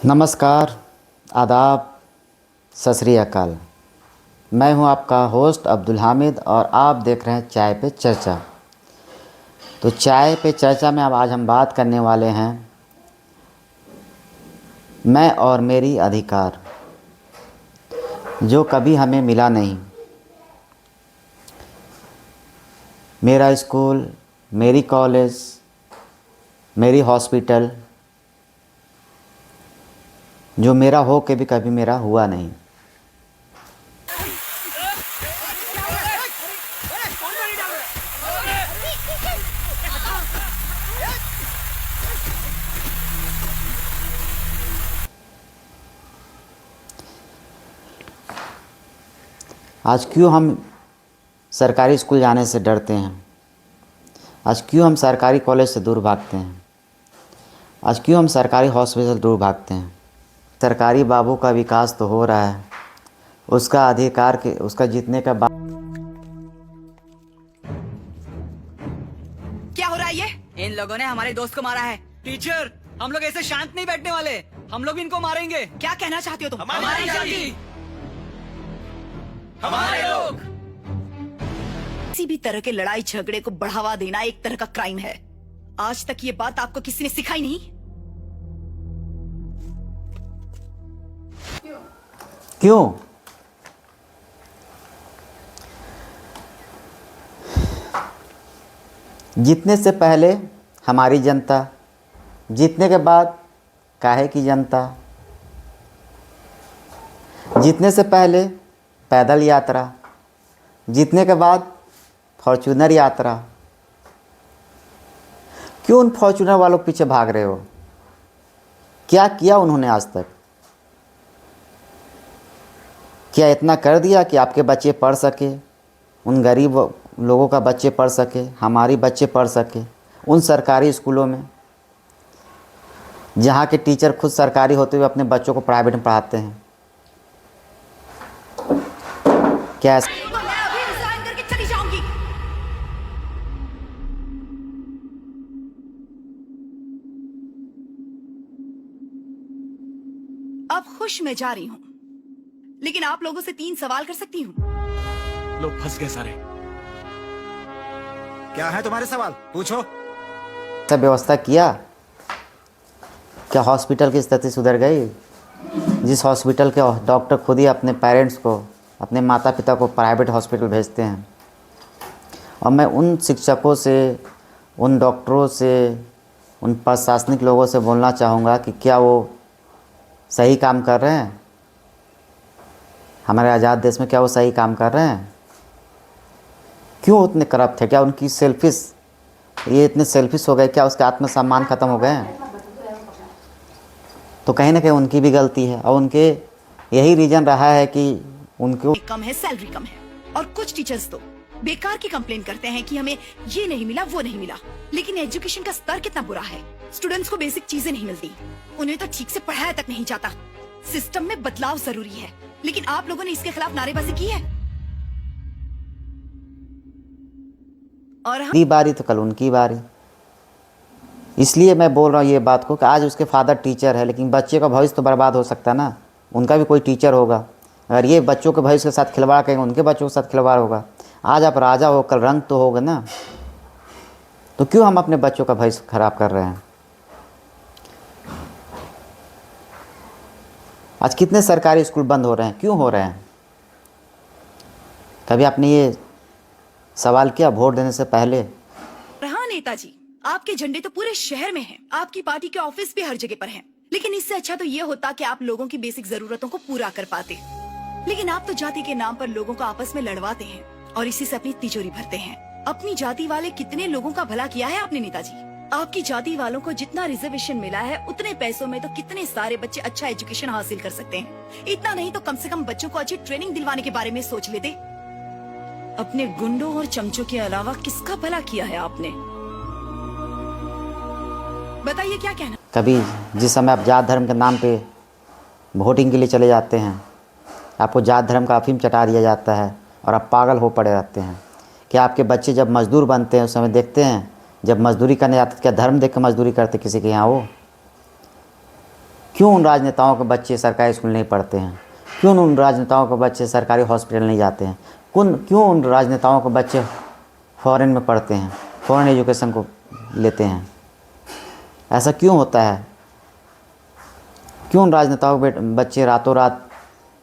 नमस्कार, आदाब, सत श्री अकाल। मैं हूं आपका होस्ट अब्दुल हामिद और आप देख रहे हैं चाय पे चर्चा। तो चाय पे चर्चा में अब आज हम बात करने वाले हैं मैं और मेरी अधिकार, जो कभी हमें मिला नहीं। मेरा स्कूल, मेरी कॉलेज, मेरी हॉस्पिटल, जो मेरा हो के भी कभी मेरा हुआ नहीं। आज क्यों हम सरकारी स्कूल जाने से डरते हैं? आज क्यों हम सरकारी कॉलेज से दूर भागते हैं? आज क्यों हम सरकारी हॉस्पिटल से दूर भागते हैं? सरकारी बाबू का विकास तो हो रहा है, उसका अधिकार के उसका जीतने का क्या हो रहा है ये? इन लोगों ने हमारे दोस्त को मारा है। टीचर, हम लोग ऐसे शांत नहीं बैठने वाले, हम लोग इनको मारेंगे। क्या कहना चाहते हो तुम? हमारी जाति, हमारे लोग। किसी भी तरह के लड़ाई झगड़े को बढ़ावा देना एक तरह का क्राइम है। आज तक ये बात आपको किसी ने सिखाई नहीं? क्यों? जीतने से पहले हमारी जनता, जीतने के बाद काहे की जनता। जीतने से पहले पैदल यात्रा, जीतने के बाद फॉर्च्यूनर यात्रा। क्यों उन फॉर्च्यूनर वालों के पीछे भाग रहे हो? क्या किया उन्होंने आज तक? क्या इतना कर दिया कि आपके बच्चे पढ़ सके, उन गरीब लोगों का बच्चे पढ़ सके, हमारी बच्चे पढ़ सके उन सरकारी स्कूलों में, जहाँ के टीचर खुद सरकारी होते हुए अपने बच्चों को प्राइवेट में पढ़ाते हैं? क्या तो मैं अभी रिजाइन करके चली जाऊंगी। अब खुश मैं जा रही हूँ, लेकिन आप लोगों से 3 सवाल कर सकती हूँ? लोग फंस गए सारे। क्या है तुम्हारे सवाल? पूछो। सब व्यवस्था किया? क्या हॉस्पिटल की स्थिति सुधर गई? जिस हॉस्पिटल के डॉक्टर खुद ही अपने पेरेंट्स को, अपने माता पिता को प्राइवेट हॉस्पिटल भेजते हैं। और मैं उन शिक्षकों से, उन डॉक्टरों से, उन प्रशासनिक लोगों से बोलना चाहूँगा कि क्या वो सही काम कर रहे हैं? हमारे आज़ाद देश में क्या वो सही काम कर रहे हैं? क्यों उतने करप्ट है? क्या उनकी ये इतने सेल्फिश हो गए? क्या उसके आत्मसम्मान ख़त्म हो गए हैं? तो कहीं ना कहीं उनकी भी गलती है, और उनके यही रीज़न रहा है कि उनको कम है, सैलरी कम है। और कुछ टीचर्स तो बेकार की कंप्लेन करते हैं कि हमें ये नहीं मिला, वो नहीं मिला। लेकिन एजुकेशन का स्तर कितना बुरा है। स्टूडेंट्स को बेसिक चीजें नहीं मिलती, उन्हें तो ठीक से पढ़ाया तक नहीं जाता। सिस्टम में बदलाव जरूरी है, लेकिन आप लोगों ने इसके खिलाफ नारेबाजी की है। और की बारी तो कल उनकी बारी। इसलिए मैं बोल रहा हूँ ये बात को कि आज उसके फादर टीचर है, लेकिन बच्चे का भविष्य तो बर्बाद हो सकता है ना। उनका भी कोई टीचर होगा। अगर ये बच्चों के भविष्य के साथ खिलवाड़ करेंगे, उनके बच्चों के साथ खिलवाड़ होगा। आज आप राजा हो, कल रंग तो होगा ना। तो क्यों हम अपने बच्चों का भविष्य खराब कर रहे हैं? आज कितने सरकारी स्कूल बंद हो रहे हैं? क्यों हो रहे हैं? कभी आपने ये सवाल किया वोट देने से पहले? हाँ नेताजी, आपके झंडे तो पूरे शहर में हैं, आपकी पार्टी के ऑफिस भी हर जगह पर हैं। लेकिन इससे अच्छा तो ये होता कि आप लोगों की बेसिक जरूरतों को पूरा कर पाते। लेकिन आप तो जाति के नाम पर लोगों को आपस में लड़वाते हैं और इसी से अपनी तिजोरी भरते हैं। अपनी जाति वाले कितने लोगों का भला किया है आपने नेताजी? आपकी जाति वालों को जितना रिजर्वेशन मिला है, उतने पैसों में तो कितने सारे बच्चे अच्छा एजुकेशन हासिल कर सकते हैं। इतना नहीं तो कम से कम बच्चों को अच्छी ट्रेनिंग दिलवाने के बारे में सोच लेते। अपने गुंडों और चमचों के अलावा किसका भला किया है आपने? बताइए क्या कहना। कभी जिस समय आप जात धर्म के नाम पे वोटिंग के लिए चले जाते हैं, आपको जात धर्म का अफीम चटा दिया जाता है और आप पागल हो पड़े रहते हैं। क्या आपके बच्चे जब मजदूर बनते हैं उस समय देखते हैं, जब मजदूरी करने जाते क्या धर्म देख के मजदूरी करते किसी के यहाँ? वो क्यों उन राजनेताओं के बच्चे सरकारी स्कूल नहीं पढ़ते हैं? क्यों उन राजनेताओं के बच्चे सरकारी हॉस्पिटल नहीं जाते हैं? क्यों उन राजनेताओं के बच्चे फॉरेन में पढ़ते हैं, फॉरेन एजुकेशन को लेते हैं? ऐसा क्यों होता है? क्यों उन राजनेताओं के बच्चे रातों रात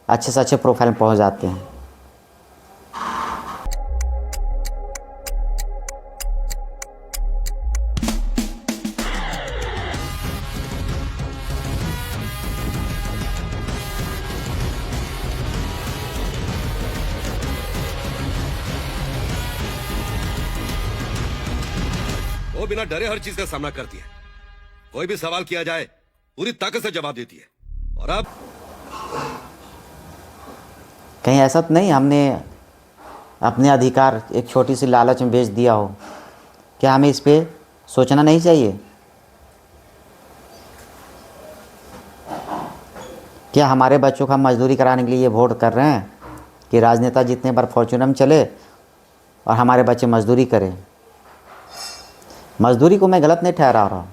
अच्छे से अच्छे प्रोफाइल में पहुंच जाते हैं? वो बिना डरे हर चीज का सामना करती है। कोई भी सवाल किया जाए पूरी ताकत से जवाब देती है। और अब कहीं ऐसा तो नहीं हमने अपने अधिकार एक छोटी सी लालच में बेच दिया हो? क्या हमें इस पे सोचना नहीं चाहिए? क्या हमारे बच्चों का मजदूरी कराने के लिए ये वोट कर रहे हैं कि राजनेता जितने बार फॉर्च्यूनर में चले और हमारे बच्चे मजदूरी करें? मजदूरी को मैं गलत नहीं ठहरा रहा हूँ।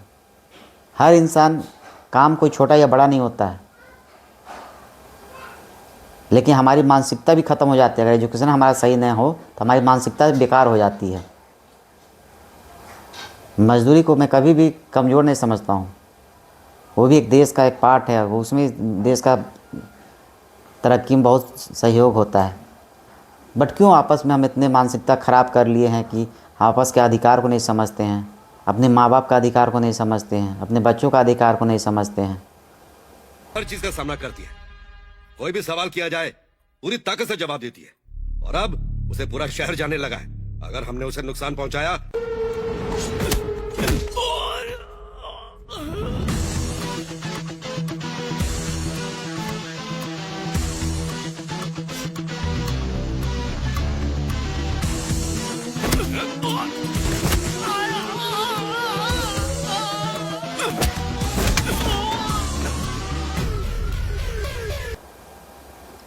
हर इंसान काम कोई छोटा या बड़ा नहीं होता है, लेकिन हमारी मानसिकता भी ख़त्म हो जाती है। अगर एजुकेशन हमारा सही नहीं हो तो हमारी मानसिकता बेकार हो जाती है। मजदूरी को मैं कभी भी कमज़ोर नहीं समझता हूँ। वो भी एक देश का एक पार्ट है, वो उसमें देश का तरक्की में बहुत सहयोग होता है। बट क्यों आपस में हम इतने मानसिकता ख़राब कर लिए हैं कि आपस के अधिकार को नहीं समझते हैं, अपने माँ बाप का अधिकार को नहीं समझते हैं, अपने बच्चों का अधिकार को नहीं समझते हैं। हर चीज का सामना करती है। कोई भी सवाल किया जाए पूरी ताकत से जवाब देती है। और अब उसे पूरा शहर जानने लगा है। अगर हमने उसे नुकसान पहुंचाया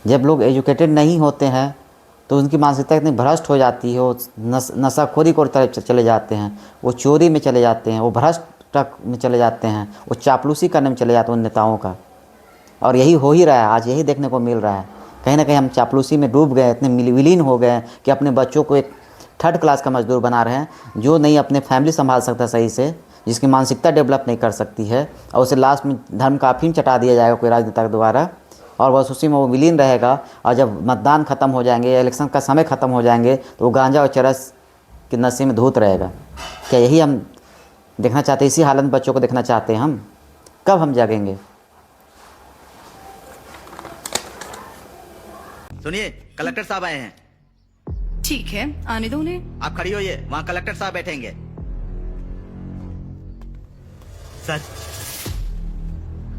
जब लोग एजुकेटेड नहीं होते हैं तो उनकी मानसिकता इतनी भ्रष्ट हो जाती है, वो नशाखोरी की तरफ चले जाते हैं, वो चोरी में चले जाते हैं, वो भ्रष्ट में चले जाते हैं, वो चापलूसी करने में चले जाते हैं उन नेताओं का। और यही हो ही रहा है, आज यही देखने को मिल रहा है। कहीं ना कहीं हम चापलूसी में डूब गए, इतने विलीन हो गए कि अपने बच्चों को एक थर्ड क्लास का मजदूर बना रहे हैं, जो नहीं अपने फैमिली संभाल सकता सही से, जिसकी मानसिकता डेवलप नहीं कर सकती है, और उसे लास्ट में धर्म का अफीम चटा दिया जाएगा कोई राजनेता के द्वारा, और बस उसी में वो विलीन रहेगा। और जब मतदान ख़त्म हो जाएंगे, इलेक्शन का समय ख़त्म हो जाएंगे, तो वो गांजा और चरस के नशे में धूत रहेगा। क्या यही हम देखना चाहते हैं? इसी हालत में बच्चों को देखना चाहते हैं हम? कब हम जागेंगे? सुनिए, कलेक्टर साहब आए हैं। ठीक है, आने दो उन्हें। आप खड़ी होइए, वहाँ कलेक्टर साहब बैठेंगे। Sir,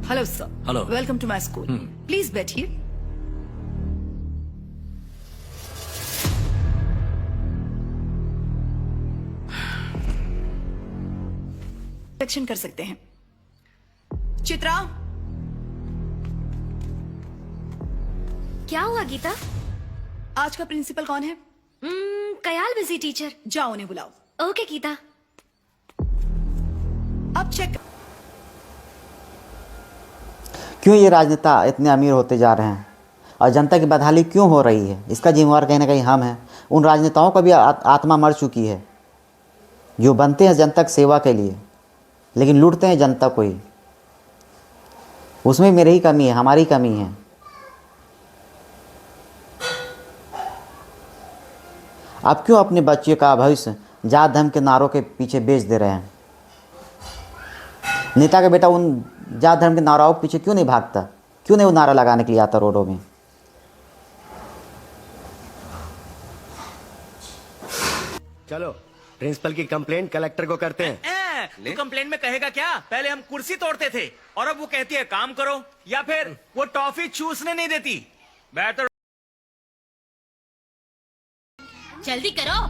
hello sir. Hello. Welcome to my school. Please बैठिए। सेक्शन कर सकते हैं। चित्रा, क्या हुआ गीता? आज का प्रिंसिपल कौन है? कयाल बिजी टीचर। जाओ उन्हें बुलाओ। ओके गीता। अब चेक। क्यों ये राजनेता इतने अमीर होते जा रहे हैं और जनता की बदहाली क्यों हो रही है? इसका जिम्मेवार कहीं ना कहीं हम हैं। उन राजनेताओं का भी आत्मा मर चुकी है, जो बनते हैं जनता की सेवा के लिए, लेकिन लूटते हैं जनता को ही। उसमें मेरी ही कमी है, हमारी कमी है। आप क्यों अपने बच्चे का भविष्य जात धर्म के नारों के पीछे बेच दे रहे हैं? नेता का बेटा उन जात धर्म के नाराओं के पीछे क्यों नहीं भागता? क्यों नहीं वो नारा लगाने के लिए आता रोडों में? चलो प्रिंसिपल की कंप्लेंट कलेक्टर को करते हैं। तू कंप्लेंट में कहेगा क्या? पहले हम कुर्सी तोड़ते थे और अब वो कहती है काम करो, या फिर वो टॉफी चूसने नहीं देती। मैं तो जल्दी करो।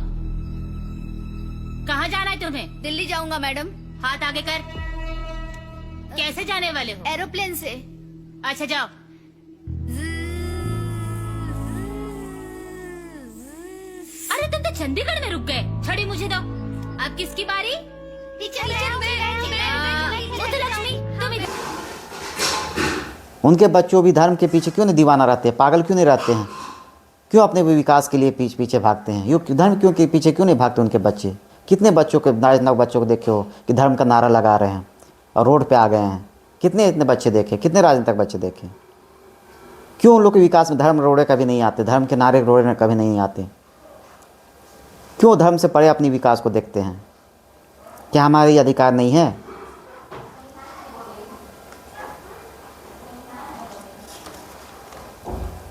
कहाँ जाना है तुम्हें? दिल्ली जाऊंगा मैडम। हाथ आगे कर। कैसे जाने वाले हो? एरोप्लेन से। अच्छा जाओ। अरे तुम तो चंडीगढ़ में रुक गए। छड़ी मुझे दो। अब किसकी बारी? टीचर लक्ष्मी तुम इधर। उनके बच्चों भी धर्म के पीछे क्यों नहीं दीवाना रहते हैं, पागल क्यों नहीं रहते हैं, क्यों अपने विकास के लिए पीछे भागते हैं, यो धर्म क्यों के पीछे क्यों नहीं भागते उनके बच्चे। कितने बच्चों के राजनक बच्चों को देखे हो कि धर्म का नारा लगा रहे हैं और रोड पे आ गए हैं। कितने इतने बच्चे देखे, कितने राजनीतिक बच्चे देखे। क्यों उन लोग के विकास में धर्म रोड़े कभी नहीं आते, धर्म के नारे रोड़े कभी नहीं आते। क्यों धर्म से परे अपनी विकास को देखते हैं। क्या हमारे ये अधिकार नहीं है।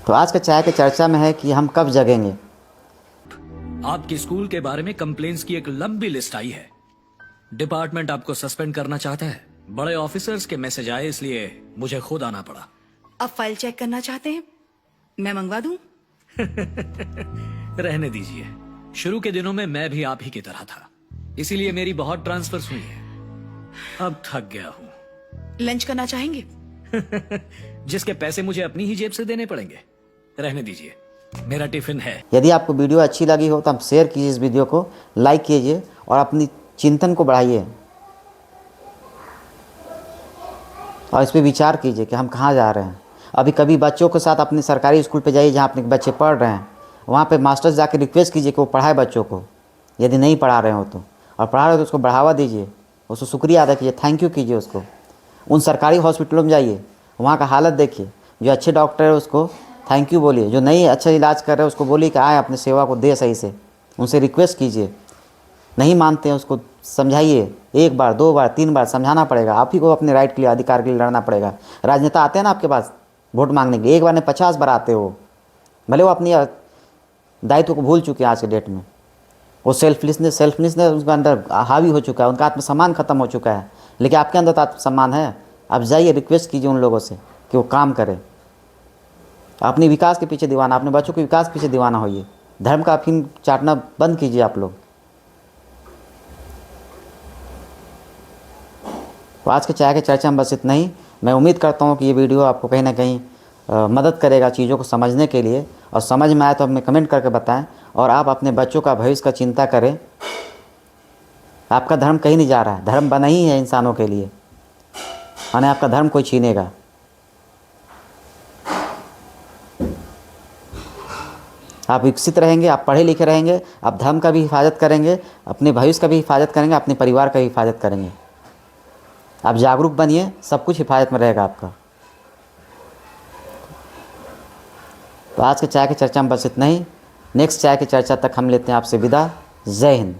तो आज का चाय के चर्चा में है कि हम कब जगेंगे। आपके स्कूल के बारे में कंप्लेंट्स की एक लंबी लिस्ट आई है। डिपार्टमेंट आपको सस्पेंड करना चाहता है। बड़े ऑफिसर्स के मैसेज आए, इसलिए मुझे खुद आना पड़ा। अब फाइल चेक करना चाहते हैं, मैं मंगवा दूं? रहने दीजिए। शुरू के दिनों में मैं भी आप ही की तरह था, इसीलिए मेरी बहुत ट्रांसफर्स हुई है। अब थक गया हूं। लंच करना चाहेंगे? जिसके पैसे मुझे अपनी ही जेब से देने पड़ेंगे। रहने दीजिए, मेरा टिफिन है। यदि आपको वीडियो अच्छी लगी हो तो आप शेयर कीजिए इस वीडियो को, लाइक कीजिए और अपनी चिंतन को बढ़ाइए और इस पर विचार कीजिए कि हम कहाँ जा रहे हैं। अभी कभी बच्चों के साथ अपने सरकारी स्कूल पे जाइए जहाँ अपने बच्चे पढ़ रहे हैं, वहाँ पे मास्टर्स जाके रिक्वेस्ट कीजिए कि वो पढ़ाए बच्चों को, यदि नहीं पढ़ा रहे हो तो, और पढ़ा रहे हो तो उसको बढ़ावा दीजिए, उसको शुक्रिया अदा कीजिए, थैंक यू कीजिए उसको। उन सरकारी हॉस्पिटलों में जाइए, वहाँ का हालत देखिए, जो अच्छे डॉक्टर है उसको थैंक यू बोलिए, जो नहीं अच्छा इलाज कर रहे हैं उसको बोलिए कि आए अपने सेवा को दे सही से। उनसे रिक्वेस्ट कीजिए, नहीं मानते हैं उसको समझाइए, 1 बार 2 बार 3 बार समझाना पड़ेगा। आप ही को अपने राइट के लिए, अधिकार के लिए लड़ना पड़ेगा। राजनेता आते हैं ना आपके पास वोट मांगने के लिए, 1 बार नहीं 50 बार आते हो, भले वो अपनी दायित्व को भूल चुके हैं आज के डेट में। वो सेल्फलेसनेस उनके अंदर हावी हो चुका है, उनका आत्मसम्मान खत्म हो चुका है। लेकिन आपके अंदर तो आत्मसम्मान है। आप जाइए, रिक्वेस्ट कीजिए उन लोगों से कि वो काम करें। अपने विकास के पीछे दीवाना, अपने बच्चों के विकास के पीछे दीवाना होइए। धर्म का अफीम चाटना बंद कीजिए आप लोग। तो आज के चाय के चर्चा में बस इतना ही। मैं उम्मीद करता हूँ कि ये वीडियो आपको कहीं ना कहीं मदद करेगा चीज़ों को समझने के लिए, और समझ में आए तो हमें कमेंट करके बताएं। और आप अपने बच्चों का भविष्य का चिंता करें। आपका धर्म कहीं नहीं जा रहा है, धर्म बना ही है इंसानों के लिए, और आपका धर्म कोई छीनेगा। आप विकसित रहेंगे, आप पढ़े लिखे रहेंगे, आप धर्म का भी हिफाजत करेंगे, अपने भविष्य का भी हिफाजत करेंगे, अपने परिवार का भी हिफाजत करेंगे। आप जागरूक बनिए, सब कुछ हिफाजत में रहेगा आपका। तो आज के चाय की चर्चा में बस इतना ही। नेक्स्ट चाय की चर्चा तक हम लेते हैं आपसे विदा। जय हिंद।